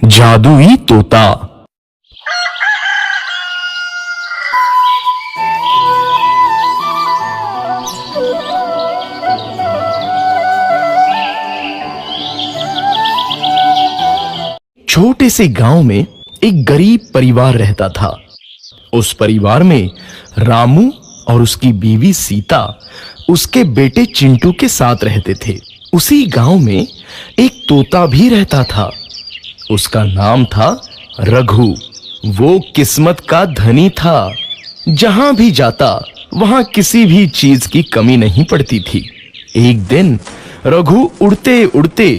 जादुई तोता। छोटे से गांव में एक गरीब परिवार रहता था। उस परिवार में रामू और उसकी बीवी सीता उसके बेटे चिंटू के साथ रहते थे। उसी गांव में एक तोता भी रहता था। उसका नाम था रघु। वो किस्मत का धनी था। जहां भी जाता वहां किसी भी चीज की कमी नहीं पड़ती थी। एक दिन रघु उड़ते उड़ते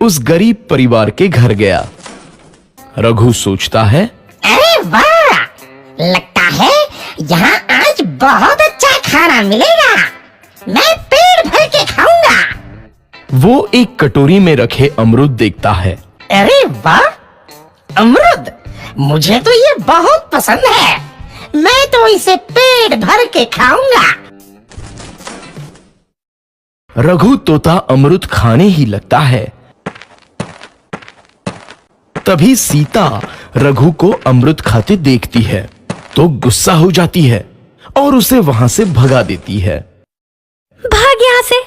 उस गरीब परिवार के घर गया। रघु सोचता है, अरे वाह, लगता है यहाँ आज बहुत अच्छा खाना मिलेगा। मैं पेट भर के खाऊंगा। वो एक कटोरी में रखे अमरूद देखता है। अरे वाह, अमरूद, मुझे तो ये बहुत पसंद है। मैं तो इसे पेट भर के खाऊंगा। रघु तोता अमरूद खाने ही लगता है। तभी सीता रघु को अमरूद खाते देखती है तो गुस्सा हो जाती है और उसे वहां से भगा देती है। भाग यहाँ से,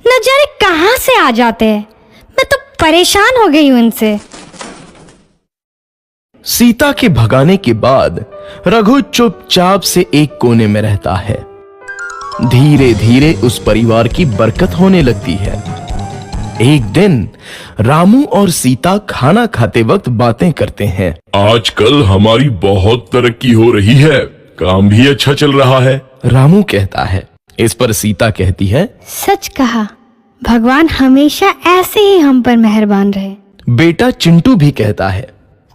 न जाने कहां से आ जाते हैं। मैं तो परेशान हो गई हूं इनसे। सीता के भगाने के बाद रघु चुपचाप से एक कोने में रहता है। धीरे धीरे उस परिवार की बरकत होने लगती है। एक दिन रामू और सीता खाना खाते वक्त बातें करते हैं। आजकल हमारी बहुत तरक्की हो रही है, काम भी अच्छा चल रहा है। रामू कहता है। इस पर सीता कहती है, सच कहा, भगवान हमेशा ऐसे ही हम पर मेहरबान रहे। बेटा चिंटू भी कहता है,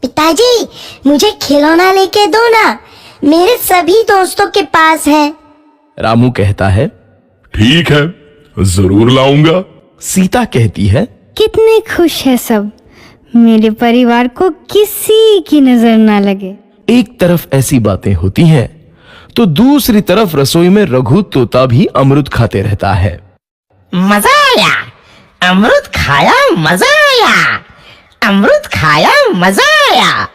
पिताजी, मुझे खिलौना लेके दो ना, मेरे सभी दोस्तों के पास है। रामू कहता है, ठीक है, जरूर लाऊंगा। सीता कहती है, कितने खुश है सब, मेरे परिवार को किसी की नजर ना लगे। एक तरफ ऐसी बातें होती हैं तो दूसरी तरफ रसोई में रघु तोता भी अमरूद खाते रहता है। मजा आया, अमरूद खाया, मजा आया, अमरूद खाया, मजा आया।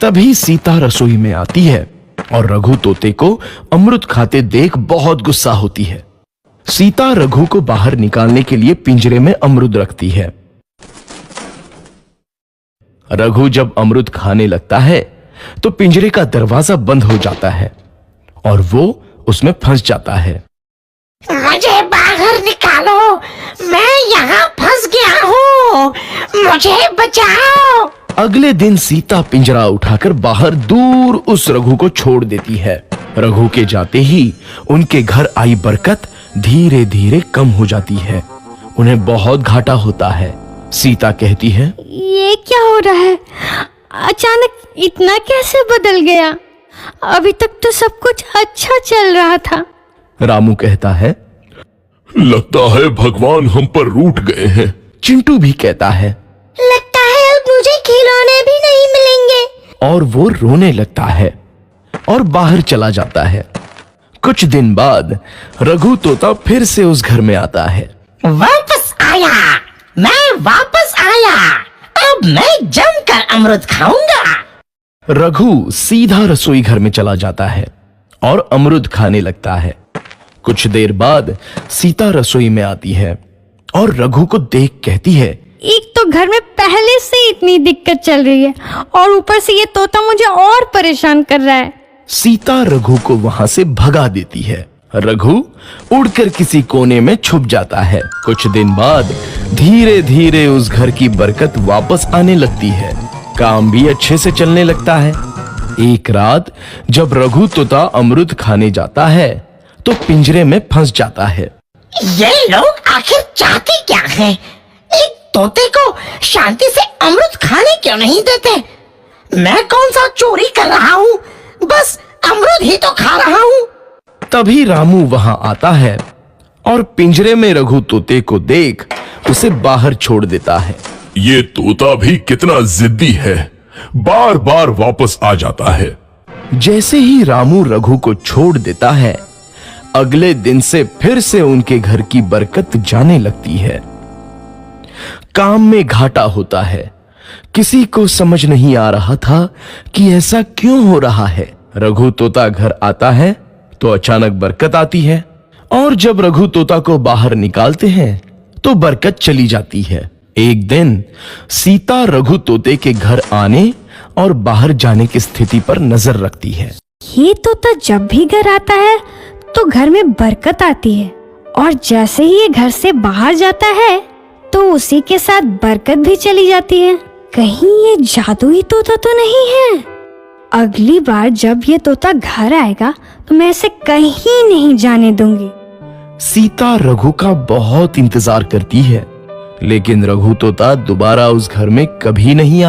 तभी सीता रसोई में आती है और रघु तोते को अमरूद खाते देख बहुत गुस्सा होती है। सीता रघु को बाहर निकालने के लिए पिंजरे में अमरूद रखती है। रघु जब अमरूद खाने लगता है तो पिंजरे का दरवाजा बंद हो जाता है और वो उसमें फंस जाता है। मुझे बाहर निकालो, मैं यहाँ फंस गया हूँ, मुझे बचाओ। अगले दिन सीता पिंजरा उठाकर बाहर दूर उस रघु को छोड़ देती है। रघु के जाते ही उनके घर आई बरकत धीरे धीरे कम हो जाती है। उन्हें बहुत घाटा होता है। सीता कहती है, ये क्या हो रहा है? अचानक इतना कैसे बदल गया? अभी तक तो सब कुछ अच्छा चल रहा था। रामू कहता है, लगता है भगवान हम पर रूठ गए हैं। चिंटू भी कहता है, लगता है अब मुझे खिलौने भी नहीं मिलेंगे। और वो रोने लगता है और बाहर चला जाता है। कुछ दिन बाद रघु तोता फिर से उस घर में आता है। वापस आया, मैं वापस आया, अब मैं जमकर अमरूद खाऊंगा। रघु सीधा रसोई घर में चला जाता है और अमरूद खाने लगता है। कुछ देर बाद सीता रसोई में आती है और रघु को देख कहती है, एक तो घर में पहले से इतनी दिक्कत चल रही है और ऊपर से ये तोता मुझे और परेशान कर रहा है। सीता रघु को वहां से भगा देती है। रघु उड़कर किसी कोने में छुप जाता है। कुछ दिन बाद धीरे धीरे उस घर की बरकत वापस आने लगती है। काम भी अच्छे से चलने लगता है। एक रात जब रघु तोता अमरूद खाने जाता है तो पिंजरे में फंस जाता है। ये लोग आखिर चाहते क्या हैं? एक तोते को शांति से अमरूद खाने क्यों नहीं देते? मैं कौन सा चोरी कर रहा हूँ? बस अमरूद ही तो खा रहा हूँ। तभी रामू वहां आता है और पिंजरे में रघु तोते को देख उसे बाहर छोड़ देता है। ये तोता भी कितना जिद्दी है, बार बार वापस आ जाता है। जैसे ही रामू रघु को छोड़ देता है, अगले दिन से फिर से उनके घर की बरकत जाने लगती है। काम में घाटा होता है किसी को समझ नहीं आ रहा था कि ऐसा क्यों हो रहा है। रघु तोता घर आता है तो अचानक बरकत आती है, और जब रघु तोता को बाहर निकालते हैं तो बरकत चली जाती है। एक दिन सीता रघु तोते के घर आने और बाहर जाने की स्थिति पर नजर रखती है। ये तोता जब भी घर आता है तो घर में बरकत आती है, और जैसे ही ये घर से बाहर जाता है तो उसी के साथ बरकत भी चली जाती है। कहीं ये जादुई तोता तो नहीं है? अगली बार जब ये तोता घर आएगा तो मैं इसे कहीं नहीं जाने दूंगी। सीता रघु का बहुत इंतजार करती है, लेकिन रघु तोता दोबारा उस घर में कभी नहीं